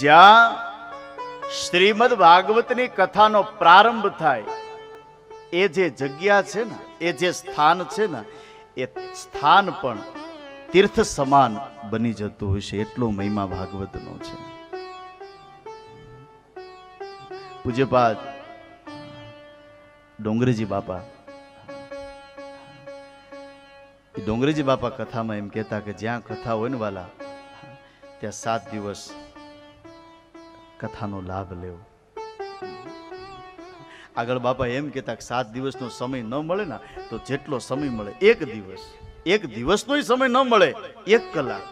જ્યાં શ્રીમદ ભાગવતની કથાનો પ્રારંભ થાય એ જે જગ્યા છે ને, એ જે સ્થાન છે ને, એ સ્થાન પણ તીર્થ સમાન બની જતું હોય છે. એટલો મહિમા ભાગવતનો છે. પૂજ્યપાદ ડોંગરેજી બાપા, ડોંગરેજી બાપા કથામાં એમ કહેતા કે જ્યાં કથા હોય ને વાલા, ત્યાં 7 દિવસ કથાનો લાભ લેવો. આગળ બાપા એમ કહેતા કે 7 દિવસનો સમય ન મળે ને તો જેટલો સમય મળે એક દિવસનો સમય ન મળે, 1 કલાક,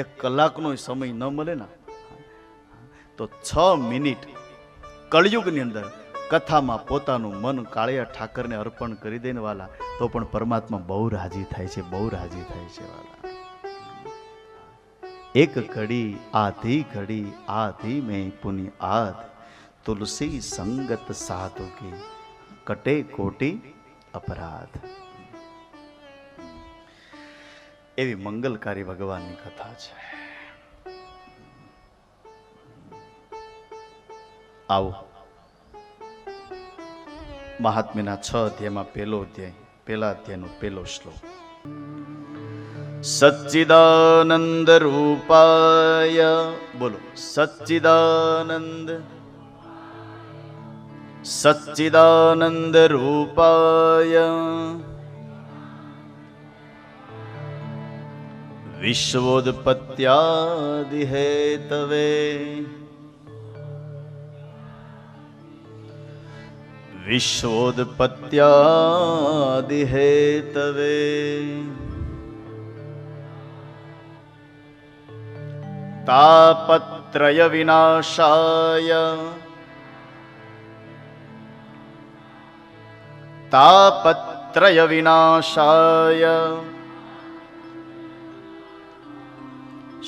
1 કલાકનો સમય ન મળે ને તો 6 મિનિટ કળયુગની અંદર કથામાં પોતાનું મન કાળિયા ઠાકરને અર્પણ કરી દઈને વાલા, તો પણ પરમાત્મા બહુ રાજી થાય છે, બહુ રાજી થાય છે વાલા. એક ઘડી આધી મેં પુની આધ, તુલસી સંગત સાધુ કી કટે કોટી અપરાધ. એવી મંગલકારી ભગવાનની કથા છે. આવો મહાત્મ્યના 6 અધ્યાયમાં પહેલા અધ્યાયનો પહેલો શ્લોક. સચ્ચિદાનંદ રૂપાય, બોલો સચ્ચિદાનંદ રૂપાય વિશ્વોત્પત્યાદિ હેતવે વિશ્વોત્પત્યાદિ હેતવે તાપત્રય વિનાશાય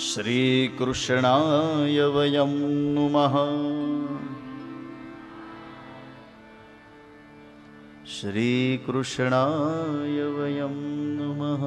શ્રી કૃષ્ણાય વયં નુમઃ. શ્રી કૃષ્ણાય વયં નુમઃ.